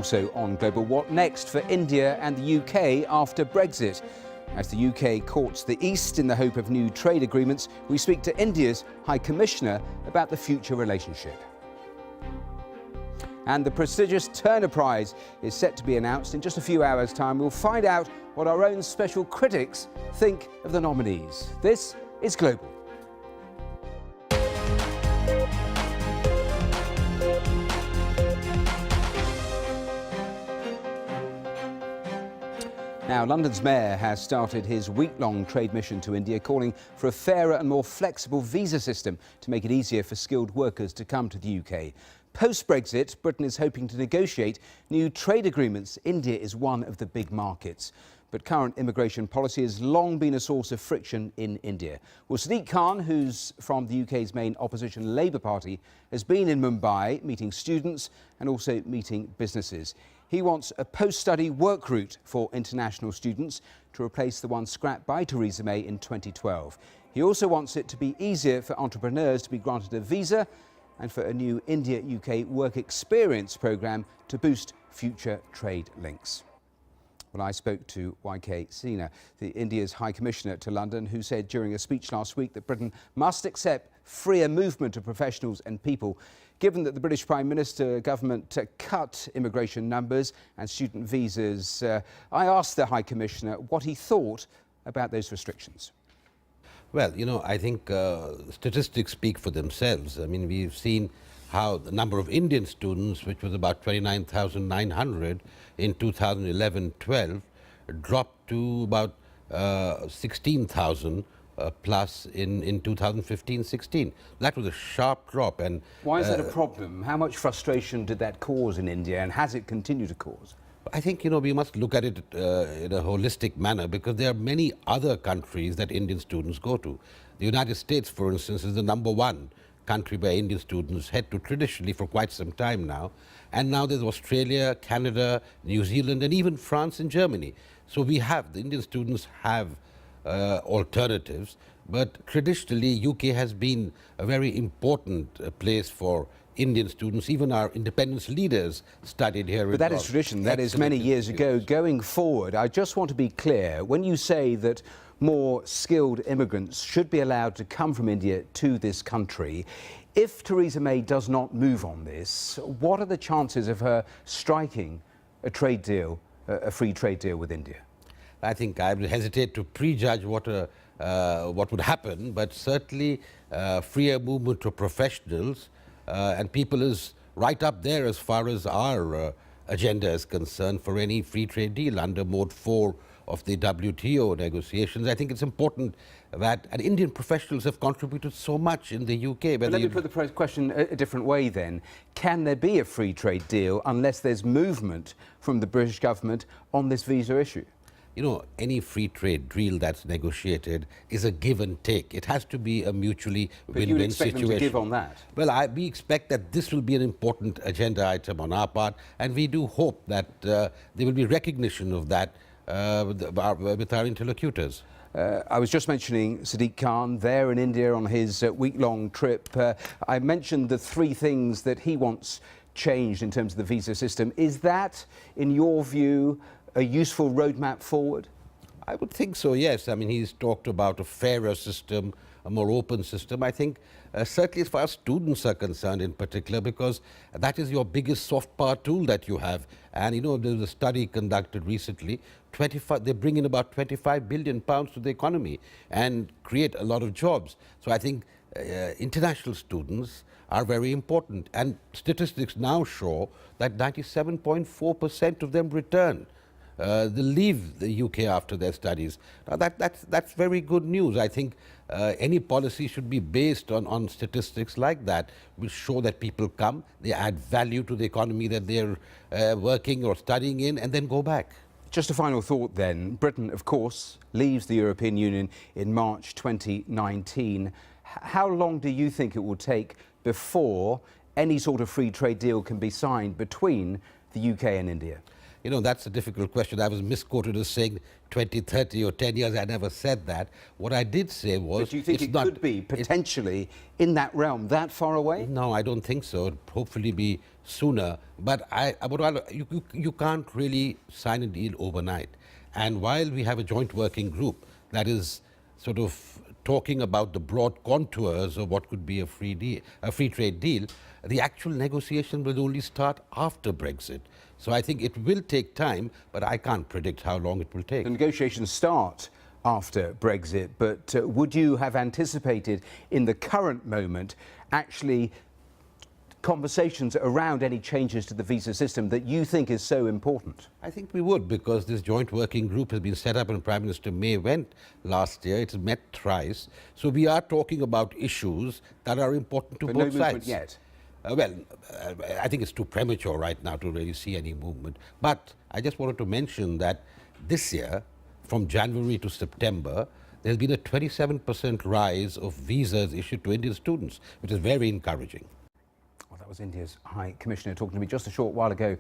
Also on Global, what next for India and the UK after Brexit? As the UK courts the East in the hope of new trade agreements, we speak to India's High Commissioner about the future relationship. And the prestigious Turner Prize is set to be announced in just a few hours' time. We'll find out what our own special critics think of the nominees. This is Global. Now, London's mayor has started his week-long trade mission to India, calling for a fairer and more flexible visa system to make it easier for skilled workers to come to the UK. Post-Brexit, Britain is hoping to negotiate new trade agreements. India is one of the big markets. But current immigration policy has long been a source of friction in India. Well, Sadiq Khan, who's from the UK's main opposition Labour Party, has been in Mumbai meeting students and also meeting businesses. He wants a post-study work route for international students to replace the one scrapped by Theresa May in 2012. He also wants it to be easier for entrepreneurs to be granted a visa and for a new India-UK work experience programme to boost future trade links. Well, I spoke to Sinha, the India's High Commissioner to London, who said during a speech last week that Britain must accept freer movement of professionals and people. Given that the British Prime Minister government cut immigration numbers and student visas, I asked the High Commissioner what he thought about those restrictions. Well, you know, I think statistics speak for themselves. I mean, we've seen how the number of Indian students, which was about 29,900 in 2011-12, dropped to about 16,000 plus in 2015-16. That was a sharp drop. And why is that a problem? How much frustration did that cause in India, and has it continued to cause? I think, you know, we must look at it in a holistic manner, because there are many other countries that Indian students go to. The United States, for instance, is the #1 country where Indian students head to traditionally for quite some time now. And now there's Australia, Canada, New Zealand, and even France and Germany. So the Indian students have alternatives, but traditionally UK has been a very important place for Indian students. Even our independence leaders studied here. But that is tradition. That is many years ago. Going forward, I just want to be clear. When you say that more skilled immigrants should be allowed to come from India to this country, if Theresa May does not move on this, what are the chances of her striking a trade deal, a free trade deal with India? I think I would hesitate to prejudge what would happen, but certainly freer movement of professionals and people is right up there as far as our agenda is concerned for any free trade deal under Mode 4 of the WTO negotiations. I think it's important that Indian professionals have contributed so much in the UK. But let me put the question a different way then. Can there be a free trade deal unless there's movement from the British government on this visa issue? You know, any free trade deal that's negotiated is a give and take. It has to be a mutually win-win situation. But you expect them to give on that? Well, we expect that this will be an important agenda item on our part, and we do hope that there will be recognition of that with our interlocutors. I was just mentioning Sadiq Khan there in India on his week-long trip. I mentioned the three things that he wants changed in terms of the visa system. Is that, in your view, a useful roadmap forward? I would think so, yes. I mean, he's talked about a fairer system, a more open system. I think certainly as far as students are concerned in particular, because that is your biggest soft power tool that you have. And, you know, there was a study conducted recently. They bring in about £25 billion to the economy and create a lot of jobs. So I think international students are very important. And statistics now show that 97.4% of them return. They leave the UK after their studies. Now that's very good news. I think any policy should be based on statistics like that, which show that people come, they add value to the economy that they're working or studying in, and then go back. Just a final thought then. Britain, of course, leaves the European Union in March 2019. How long do you think it will take before any sort of free trade deal can be signed between the UK and India? You know, that's a difficult question. I was misquoted as saying 2030 or 10 years. I never said that. What I did say was... But do you think it could be potentially in that realm, that far away? No, I don't think so. It'll hopefully be sooner. But you can't really sign a deal overnight. And while we have a joint working group that is sort of talking about the broad contours of what could be a free trade deal, the actual negotiation will only start after Brexit. So I think it will take time, but I can't predict how long it will take. The negotiations start after Brexit, but would you have anticipated in the current moment actually conversations around any changes to the visa system that you think is so important? I think we would, because this joint working group has been set up and Prime Minister May went last year. It's met thrice. So we are talking about issues that are important to But both no movement sides. yet? I think it's too premature right now to really see any movement. But I just wanted to mention that this year, from January to September, there's been a 27% rise of visas issued to Indian students, which is very encouraging. Well, that was India's High Commissioner talking to me just a short while ago.